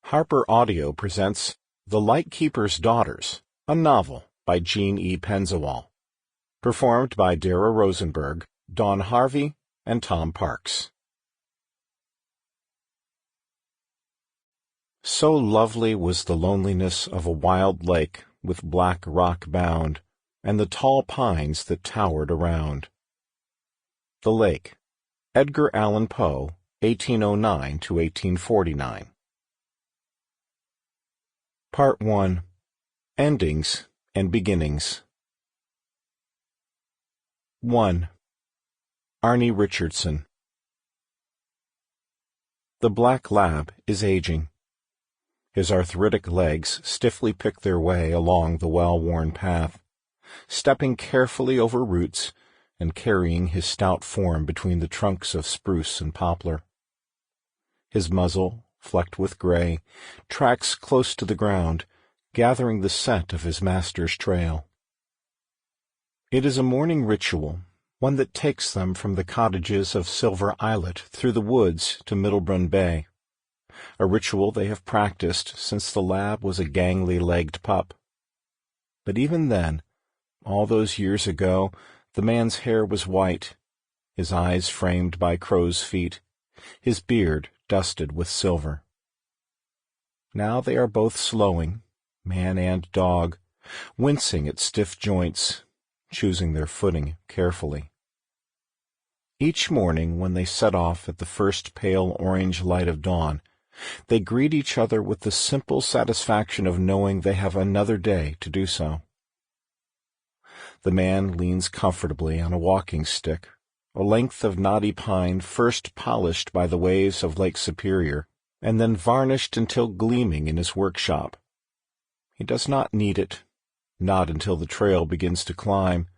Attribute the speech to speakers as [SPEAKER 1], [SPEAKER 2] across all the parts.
[SPEAKER 1] Harper Audio presents The Lightkeeper's Daughters, a novel by Jean E. Pendziwol. Performed by Dara Rosenberg, Dawn Harvey, and Tom Parks. So lovely was the loneliness of a wild lake with black rock bound, and the tall pines that towered around. The Lake, Edgar Allan Poe, 1809 to 1849. Part 1. Endings and Beginnings. 1. Arnie Richardson. The black lab is aging. His arthritic legs stiffly pick their way along the well-worn path, stepping carefully over roots and carrying his stout form between the trunks of spruce and poplar. His muzzle, flecked with gray, tracks close to the ground, gathering the scent of his master's trail. It is a morning ritual, one that takes them from the cottages of Silver Islet through the woods to Middleburn Bay, a ritual they have practiced since the lab was a gangly-legged pup. But even then, all those years ago, the man's hair was white, his eyes framed by crow's feet, his beard dusted with silver. Now they are both slowing, man and dog, wincing at stiff joints, choosing their footing carefully. Each morning when they set off at the first pale orange light of dawn, they greet each other with the simple satisfaction of knowing they have another day to do so. The man leans comfortably on a walking stick, a length of knotty pine first polished by the waves of Lake Superior, and then varnished until gleaming in his workshop. He does not need it, not until the trail begins to climb,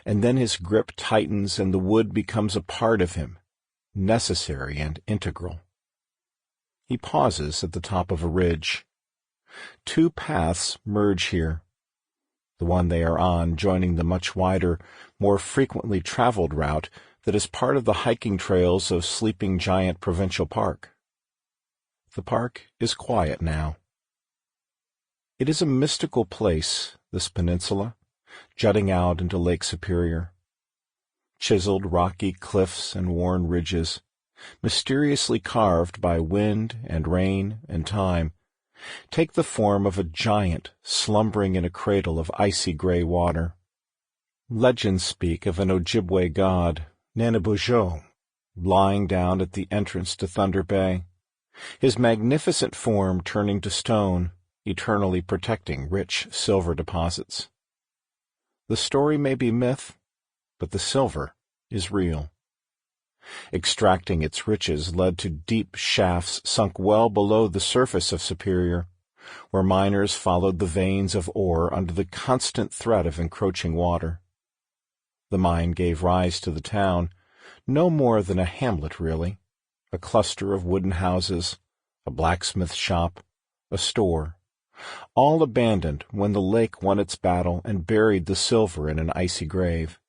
[SPEAKER 1] and then his grip tightens and the wood becomes a part of him, necessary and integral. He pauses at the top of a ridge. Two paths merge here, the one they are on joining the much wider, more frequently traveled route that is part of the hiking trails of Sleeping Giant Provincial Park. The park is quiet now. It is a mystical place, this peninsula, jutting out into Lake Superior. Chiseled rocky cliffs and worn ridges, mysteriously carved by wind and rain and time, take the form of a giant slumbering in a cradle of icy gray water. Legends speak of an Ojibwe god, Nanabujo, lying down at the entrance to Thunder Bay, his magnificent form turning to stone, eternally protecting rich silver deposits. The story may be myth, but the silver is real. Extracting its riches led to deep shafts sunk well below the surface of Superior, where miners followed the veins of ore under the constant threat of encroaching water. The mine gave rise to the town, no more than a hamlet really, a cluster of wooden houses, a blacksmith shop, a store, all abandoned when the lake won its battle and buried the silver in an icy grave.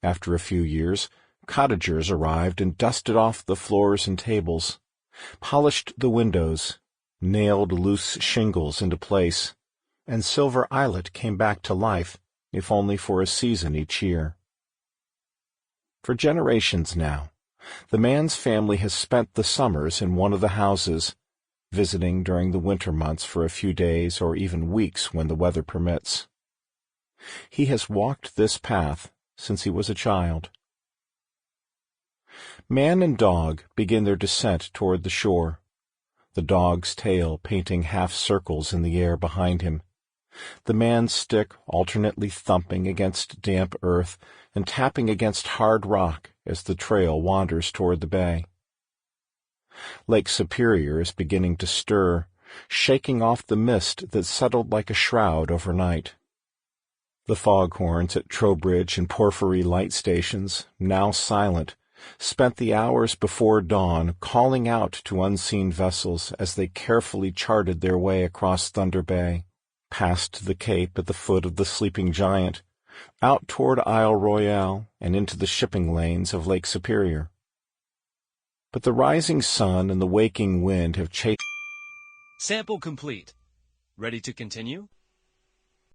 [SPEAKER 1] After a few years, cottagers arrived and dusted off the floors and tables, polished the windows, nailed loose shingles into place, and Silver Islet came back to life, if only for a season each year. For generations now, the man's family has spent the summers in one of the houses, visiting during the winter months for a few days or even weeks when the weather permits. He has walked this path since he was a child. Man and dog begin their descent toward the shore, the dog's tail painting half circles in the air behind him, the man's stick alternately thumping against damp earth and tapping against hard rock as the trail wanders toward the bay. Lake Superior is beginning to stir, shaking off the mist that settled like a shroud overnight. The foghorns at Trowbridge and Porphyry light stations, now silent, spent the hours before dawn calling out to unseen vessels as they carefully charted their way across Thunder Bay, past the cape at the foot of the Sleeping Giant, out toward Isle Royale and into the shipping lanes of Lake Superior. But the rising sun and the waking wind have chased
[SPEAKER 2] Sample complete. Ready to continue?